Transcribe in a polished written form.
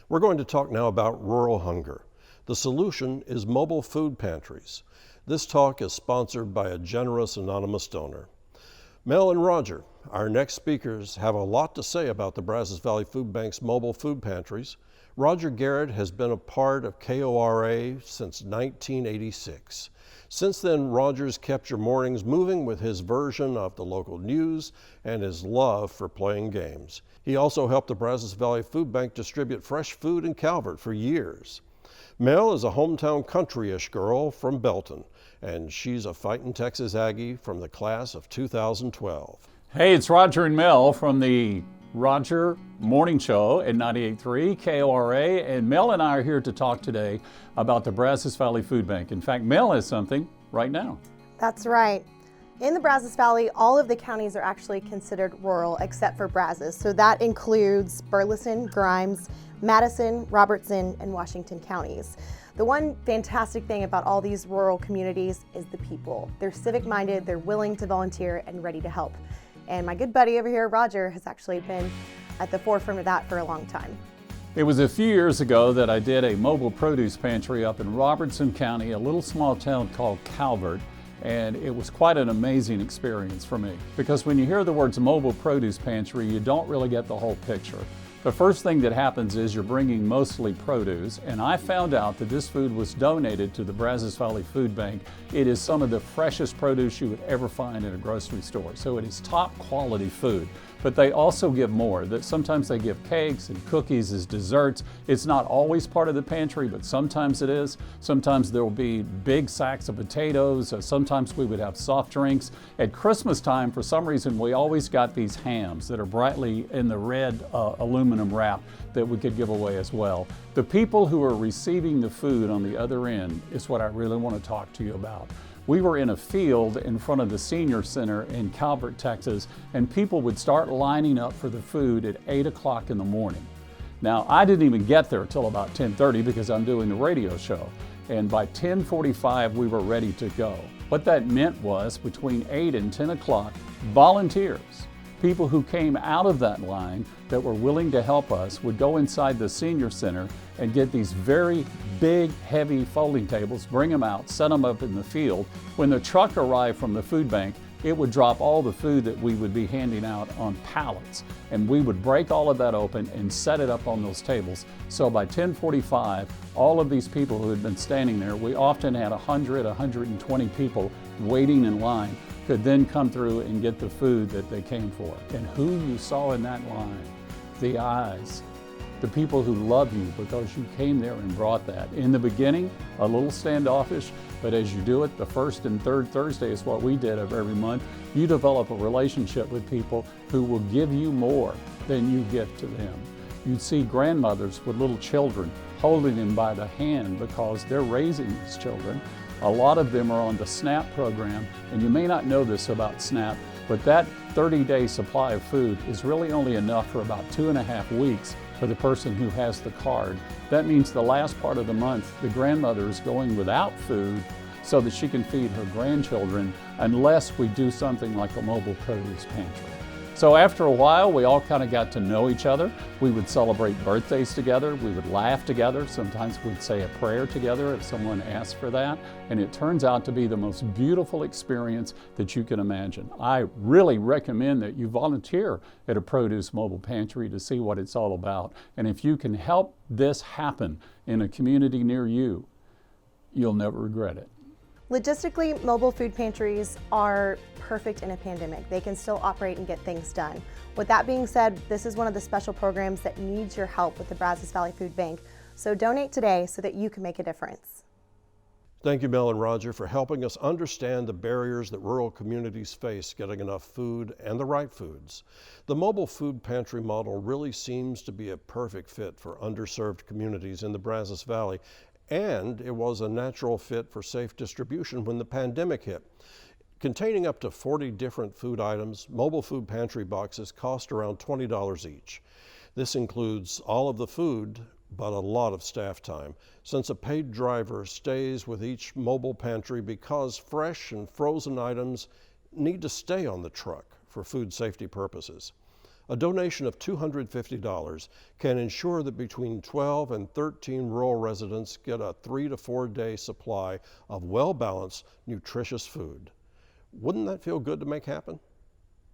We're going to talk now about rural hunger. The solution is mobile food pantries. This talk is sponsored by a generous anonymous donor. Mel and Roger, our next speakers, have a lot to say about the Brazos Valley Food Bank's mobile food pantries. Roger Garrett has been a part of KORA since 1986. Since then, Roger's kept your mornings moving with his version of the local news and his love for playing games. He also helped the Brazos Valley Food Bank distribute fresh food in Calvert for years. Mel is a hometown country-ish girl from Belton, and she's a fightin' Texas Aggie from the class of 2012. Hey, it's Roger and Mel from the Roger Morning Show at 98.3 KORA, and Mel and I are here to talk today about the Brazos Valley Food Bank. In fact, Mel has something right now. That's right. In the Brazos Valley, all of the counties are actually considered rural except for Brazos. So that includes Burleson, Grimes, Madison, Robertson, and Washington counties. The one fantastic thing about all these rural communities is the people. They're civic-minded, they're willing to volunteer, and ready to help. And my good buddy over here, Roger, has actually been at the forefront of that for a long time. It was a few years ago that I did a mobile produce pantry up in Robertson County, a little small town called Calvert. And it was quite an amazing experience for me, because when you hear the words mobile produce pantry, you don't really get the whole picture. The first thing that happens is you're bringing mostly produce, and I found out that this food was donated to the Brazos Valley Food Bank. It is some of the freshest produce you would ever find in a grocery store, so it is top quality food. But they also give more. That sometimes they give cakes and cookies as desserts. It's not always part of the pantry, but sometimes it is. Sometimes there will be big sacks of potatoes. Sometimes we would have soft drinks. At Christmas time, for some reason, we always got these hams that are brightly in the red aluminum wrap that we could give away as well. The people who are receiving the food on the other end is what I really want to talk to you about. We were in a field in front of the senior center in Calvert, Texas, and people would start lining up for the food at 8 o'clock in the morning. Now, I didn't even get there till about 10:30 because I'm doing the radio show. And by 10:45, we were ready to go. What that meant was between 8 and 10 o'clock, volunteers, people who came out of that line that were willing to help us, would go inside the senior center and get these very big, heavy folding tables, bring them out, set them up in the field. When the truck arrived from the food bank, it would drop all the food that we would be handing out on pallets. And we would break all of that open and set it up on those tables. So by 10:45, all of these people who had been standing there, we often had 100, 120 people waiting in line, could then come through and get the food that they came for. And who you saw in that line, the eyes, the people who love you because you came there and brought that. In the beginning, a little standoffish, but as you do it, the first and third Thursday is what we did of every month, you develop a relationship with people who will give you more than you give to them. You'd see grandmothers with little children holding them by the hand because they're raising these children. A lot of them are on the SNAP program, and you may not know this about SNAP, but that 30-day supply of food is really only enough for about 2.5 weeks for the person who has the card. That means the last part of the month, the grandmother is going without food so that she can feed her grandchildren unless we do something like a mobile produce pantry. So after a while, we all kind of got to know each other. We would celebrate birthdays together. We would laugh together. Sometimes we'd say a prayer together if someone asked for that. And it turns out to be the most beautiful experience that you can imagine. I really recommend that you volunteer at a produce mobile pantry to see what it's all about. And if you can help this happen in a community near you, you'll never regret it. Logistically, mobile food pantries are perfect in a pandemic. They can still operate and get things done. With that being said, this is one of the special programs that needs your help with the Brazos Valley Food Bank. So donate today so that you can make a difference. Thank you, Mel and Roger, for helping us understand the barriers that rural communities face getting enough food and the right foods. The mobile food pantry model really seems to be a perfect fit for underserved communities in the Brazos Valley, and it was a natural fit for safe distribution when the pandemic hit. Containing up to 40 different food items, mobile food pantry boxes cost around $20 each. This includes all of the food, but a lot of staff time, since a paid driver stays with each mobile pantry because fresh and frozen items need to stay on the truck for food safety purposes. A donation of $250 can ensure that between 12 and 13 rural residents get a 3 to 4 day supply of well-balanced, nutritious food. Wouldn't that feel good to make happen?